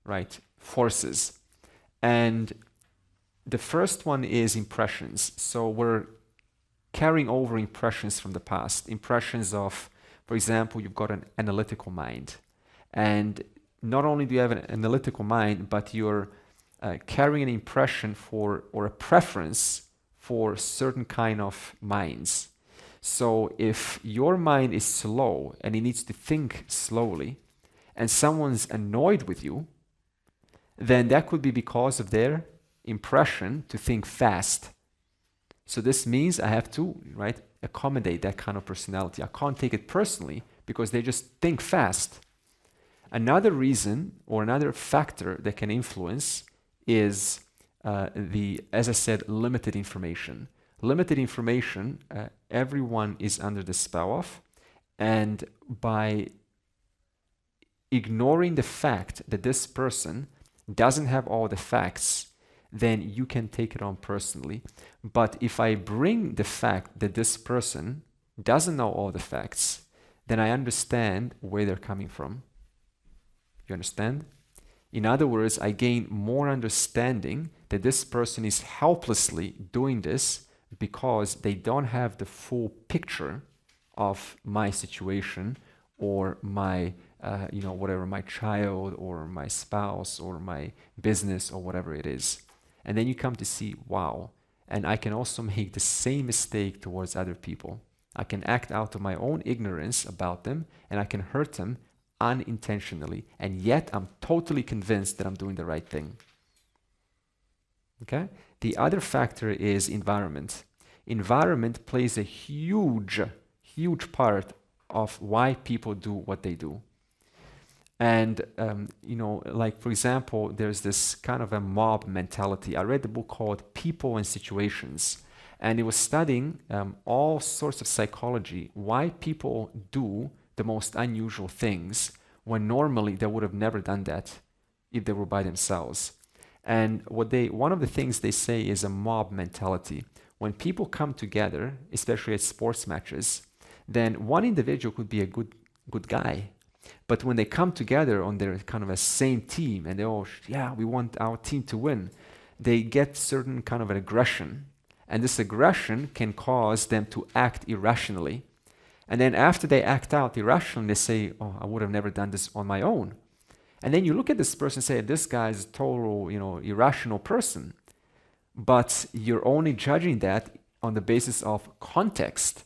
right, forces. And the first one is impressions. So we're carrying over impressions from the past. Impressions of, for example, you've got an analytical mind. And not only do you have an analytical mind, but you're carrying an impression for or a preference for certain kind of minds. So if your mind is slow and it needs to think slowly, and someone's annoyed with you, then that could be because of their impression to think fast. So this means I have to, right, accommodate that kind of personality. I can't take it personally because they just think fast. Another reason or another factor that can influence is as I said, limited information. Limited information, everyone is under the spell of, and by ignoring the fact that this person doesn't have all the facts, then you can take it on personally. But if I bring the fact that this person doesn't know all the facts, then I understand where they're coming from. You understand? In other words, I gain more understanding that this person is helplessly doing this because they don't have the full picture of my situation or my, whatever, my child or my spouse or my business or whatever it is. And then you come to see, wow, and I can also make the same mistake towards other people. I can act out of my own ignorance about them and I can hurt them unintentionally, and yet I'm totally convinced that I'm doing the right thing. Okay? The other factor is environment. Environment plays a huge part of why people do what they do. And, like for example, there's this kind of a mob mentality. I read the book called People and Situations, and it was studying all sorts of psychology, why people do the most unusual things when normally they would have never done that if they were by themselves. And one of the things they say is a mob mentality. When people come together, especially at sports matches, then one individual could be a good guy. But when they come together on their kind of a same team and they all, we want our team to win, they get certain kind of an aggression. And this aggression can cause them to act irrationally. And then after they act out irrationally, they say, oh, I would have never done this on my own. And then you look at this person and say, this guy is a total, irrational person. But you're only judging that on the basis of context.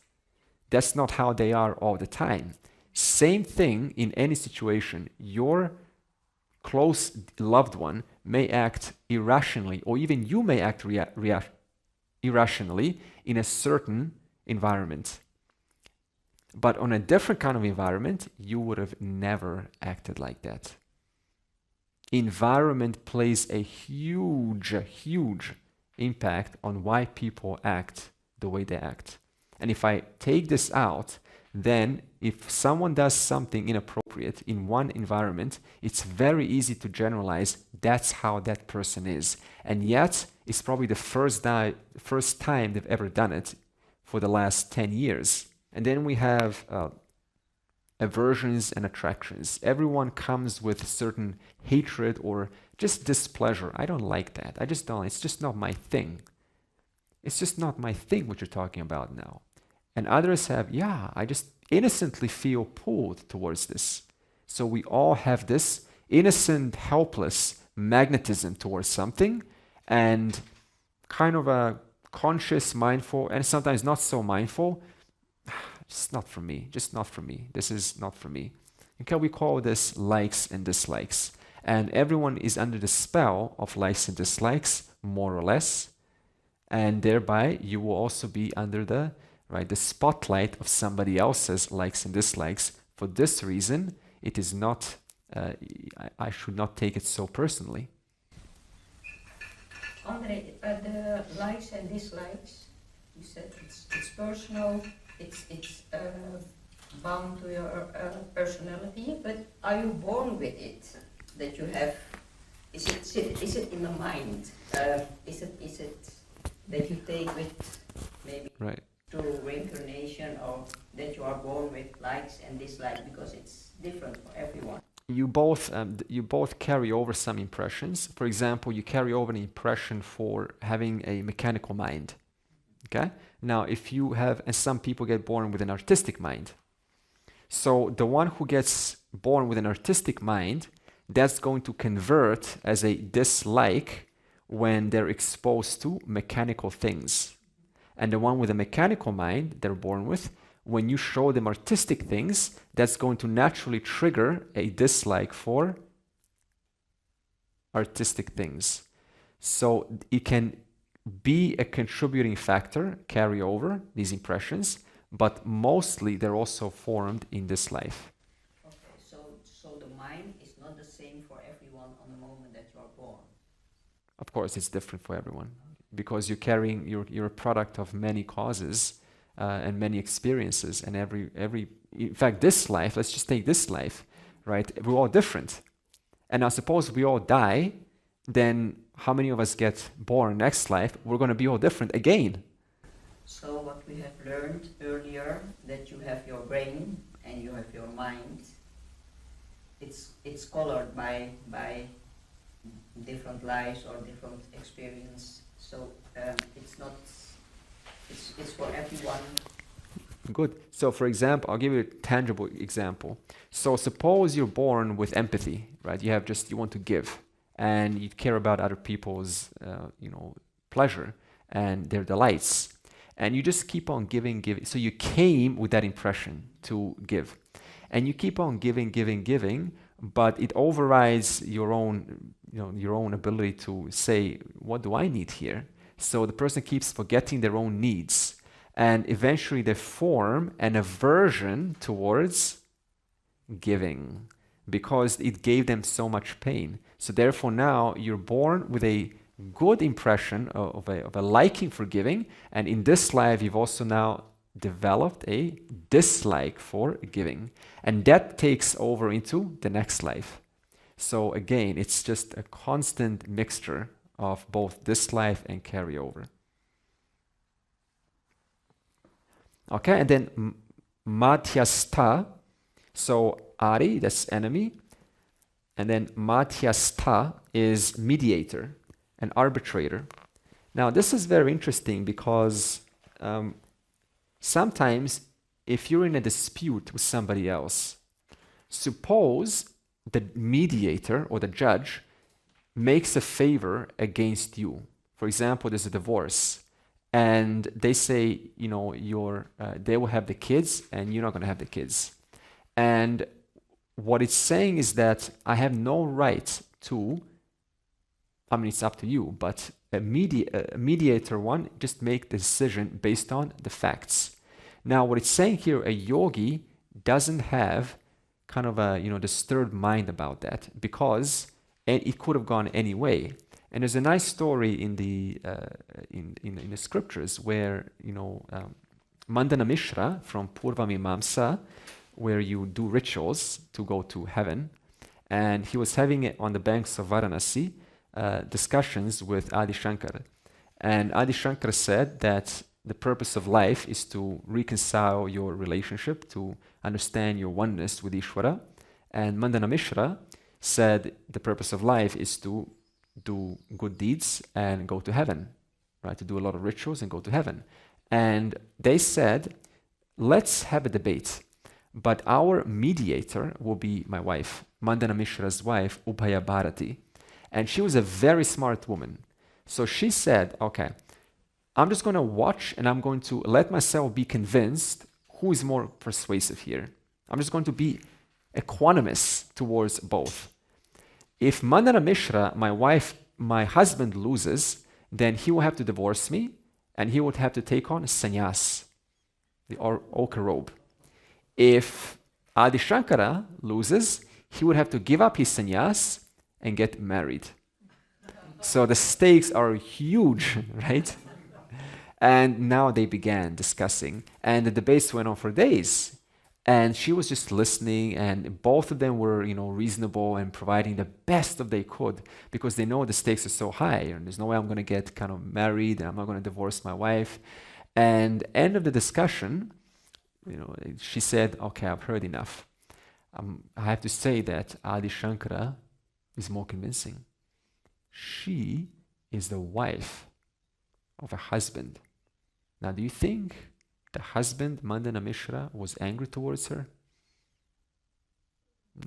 That's not how they are all the time. Same thing in any situation. Your close loved one may act irrationally, or even you may act irrationally in a certain environment. But on a different kind of environment, you would have never acted like that. Environment plays a huge impact on why people act the way they act. And if I take this out, then if someone does something inappropriate in one environment, it's very easy to generalize that's how that person is. And yet, it's probably the first time they've ever done it for the last 10 years. And then we have aversions and attractions. Everyone comes with certain hatred or just displeasure. I don't like that. I just don't. It's just not my thing. It's just not my thing what you're talking about now. And others have, I just innocently feel pulled towards this. So we all have this innocent, helpless magnetism towards something, and kind of a conscious, mindful, and sometimes not so mindful. It's not for me, just not for me. This is not for me. Okay, we call this likes and dislikes. And everyone is under the spell of likes and dislikes, more or less. And thereby, you will also be under the spotlight of somebody else's likes and dislikes. For this reason, it is not, I should not take it so personally. Andre, the likes and dislikes, you said it's personal, it's bound to your personality, but are you born with it? That you have, is it in the mind? Is it that you take with maybe through reincarnation, or that you are born with likes and dislikes because it's different for everyone? You both carry over some impressions. For example, you carry over an impression for having a mechanical mind. Okay? Now, if you have, and some people get born with an artistic mind. So the one who gets born with an artistic mind, that's going to convert as a dislike when they're exposed to mechanical things. And the one with a mechanical mind they're born with, when you show them artistic things, that's going to naturally trigger a dislike for artistic things. So it can be a contributing factor, carry over these impressions, but mostly they're also formed in this life. Okay, so the mind is not the same for everyone on the moment that you are born. Of course, it's different for everyone because you're a product of many causes and many experiences, and every in fact, this life. Let's just take this life, right? We're all different, and now suppose we all die, then how many of us get born next life? We're going to be all different again. So what we have learned earlier, that you have your brain and you have your mind, it's colored by different lives or different experience. So it's not, it's for everyone. Good. So for example, I'll give you a tangible example. So suppose you're born with empathy, right? You want to give, and you care about other people's, pleasure and their delights, and you just keep on giving. So you came with that impression to give, and you keep on giving, but it overrides your own ability to say, what do I need here? So the person keeps forgetting their own needs, and eventually they form an aversion towards giving because it gave them so much pain. So therefore now you're born with a good impression of a liking for giving, and in this life you've also now developed a dislike for giving, and that takes over into the next life. So again, it's just a constant mixture of both this life and carryover. Okay, and then Madhyastha, so Ari, that's enemy, and then Madhyastha is mediator, an arbitrator. Now this is very interesting because sometimes if you're in a dispute with somebody else, suppose the mediator or the judge makes a favor against you. For example, there's a divorce, and they say, they will have the kids and you're not going to have the kids. And what it's saying is that I have no right to, it's up to you, but a mediator one just make the decision based on the facts. Now, what it's saying here, a yogi doesn't have kind of a disturbed mind about that, because it could have gone any way. And there's a nice story in the scriptures where Mandana Mishra from Purva Mimamsa, where you do rituals to go to heaven, and he was having it on the banks of Varanasi discussions with Adi Shankar, and Adi Shankar said that the purpose of life is to reconcile your relationship, to understand your oneness with Ishvara. And Mandana Mishra said the purpose of life is to do good deeds and go to heaven, right? To do a lot of rituals and go to heaven. And they said, let's have a debate, but our mediator will be my wife, Mandana Mishra's wife, Ubhaya Bharati. And she was a very smart woman. So she said, okay, I'm just going to watch and I'm going to let myself be convinced who is more persuasive here. I'm just going to be equanimous towards both. If Mandana Mishra, my husband, loses, then he will have to divorce me and he would have to take on sannyas, the ochre robe. If Adi Shankara loses, he would have to give up his sannyas and get married. So the stakes are huge, right? And now they began discussing, and the debates went on for days. And she was just listening, and both of them were, reasonable and providing the best of they could, because they know the stakes are so high, and there's no way I'm going to get kind of married, and I'm not going to divorce my wife. And end of the discussion, she said, "Okay, I've heard enough. I have to say that Adi Shankara is more convincing. She is the wife of a husband." Now, do you think the husband, Mandana Mishra, was angry towards her?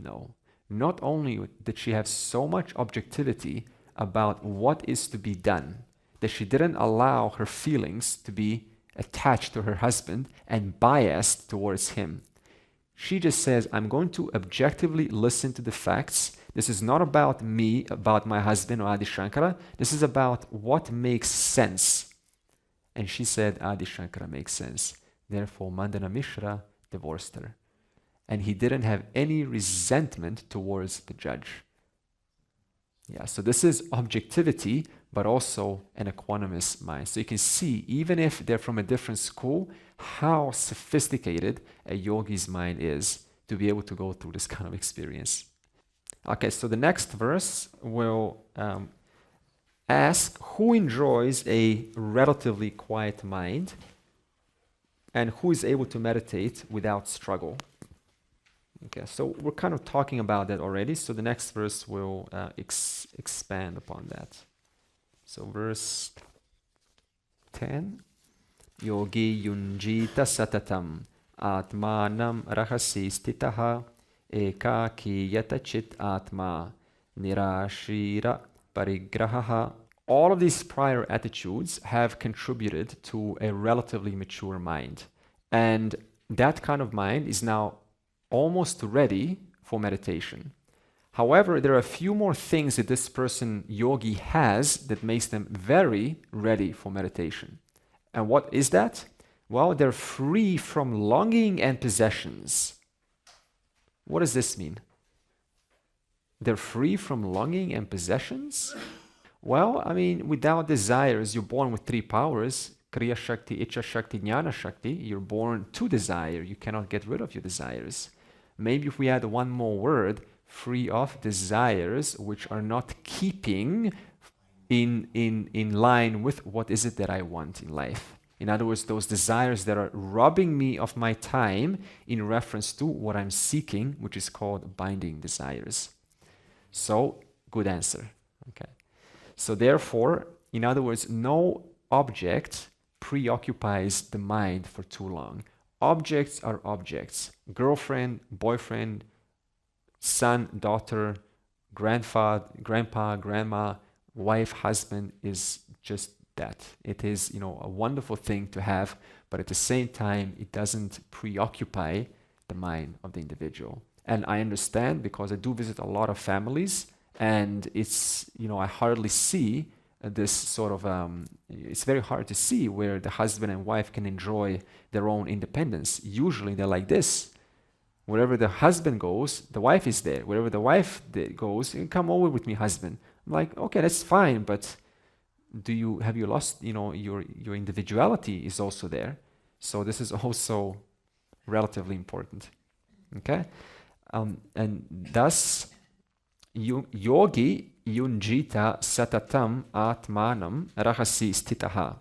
No, not only did she have so much objectivity about what is to be done, that she didn't allow her feelings to be attached to her husband and biased towards him. She just says, I'm going to objectively listen to the facts. This is not about me, about my husband or Adi Shankara. This is about what makes sense. And she said, Adi Shankara makes sense. Therefore, Mandana Mishra divorced her. And he didn't have any resentment towards the judge. Yeah, so this is objectivity, but also an equanimous mind. So you can see, even if they're from a different school, how sophisticated a yogi's mind is to be able to go through this kind of experience. Okay, so the next verse will ask who enjoys a relatively quiet mind and who is able to meditate without struggle. Okay, so we're kind of talking about that already, so the next verse will expand upon that. So verse 10, Yogi yunjita satatam atmanam rahasi stitaha ekaki yatachit atma nirashira parigrahaha. All of these prior attitudes have contributed to a relatively mature mind. And that kind of mind is now almost ready for meditation. However, there are a few more things that this person, yogi, has that makes them very ready for meditation. And what is that? Well, they're free from longing and possessions. What does this mean? They're free from longing and possessions? Well, I mean, without desires, you're born with three powers. Kriya Shakti, Icha Shakti, Jnana Shakti. You're born to desire. You cannot get rid of your desires. Maybe if we add one more word, free of desires which are not keeping in line with what is it that I want in life. In other words, those desires that are robbing me of my time in reference to what I'm seeking, which is called binding desires. So, good answer. Okay. So therefore, in other words, no object preoccupies the mind for too long. Objects are objects. Girlfriend, boyfriend, son, daughter, grandfather, grandpa, grandma, wife, husband is just that. It is, a wonderful thing to have, but at the same time, it doesn't preoccupy the mind of the individual. And I understand because I do visit a lot of families, and it's, I hardly see this sort of, it's very hard to see where the husband and wife can enjoy their own independence. Usually they're like this. Wherever the husband goes, the wife is there. Wherever the wife goes, come over with me, husband. I'm like, okay, that's fine, but have you lost, your individuality is also there. So this is also relatively important. Okay? And thus, yogi yunjita satatam atmanam rahasi stitaha.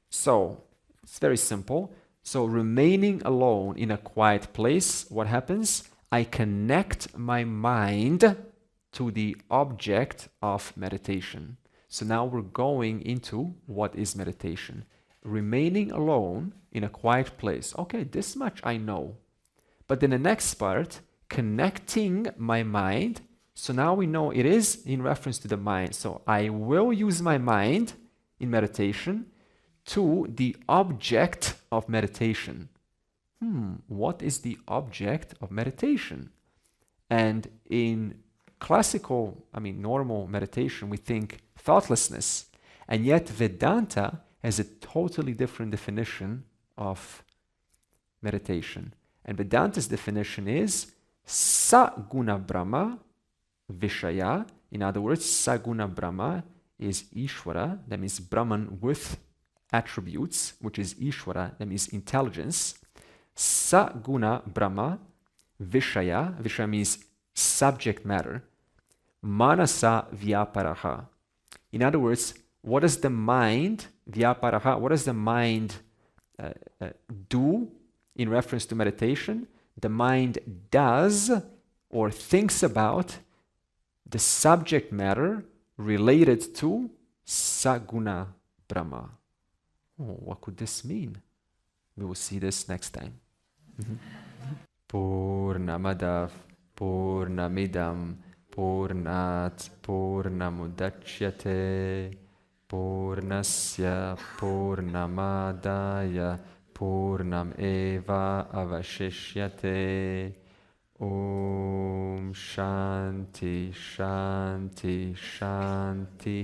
So, it's very simple. So, remaining alone in a quiet place, what happens? I connect my mind to the object of meditation. So now we're going into what is meditation. Remaining alone in a quiet place. Okay, this much I know. But then the next part, connecting my mind. So now we know it is in reference to the mind. So I will use my mind in meditation to the object of meditation. What is the object of meditation? And in classical, normal meditation, we think thoughtlessness. And yet Vedanta has a totally different definition of meditation. And Vedanta's definition is Saguna Brahma Vishaya. In other words, Saguna Brahma is Ishvara, that means Brahman with attributes, which is Ishvara, that means intelligence. Saguna Brahma Vishaya, Vishaya means subject matter. Manasa Vyaparaha. In other words, what does the mind, Vyaparaha, what does the mind do in reference to meditation? The mind does or thinks about the subject matter related to Saguna Brahma. What could this mean? We will see this next time. Purnamadav Purnamidam Purnat Purnamudachyate Purnasya Purnamadaya Purnam Eva Avashishyate. Om Shanti Shanti Shanti.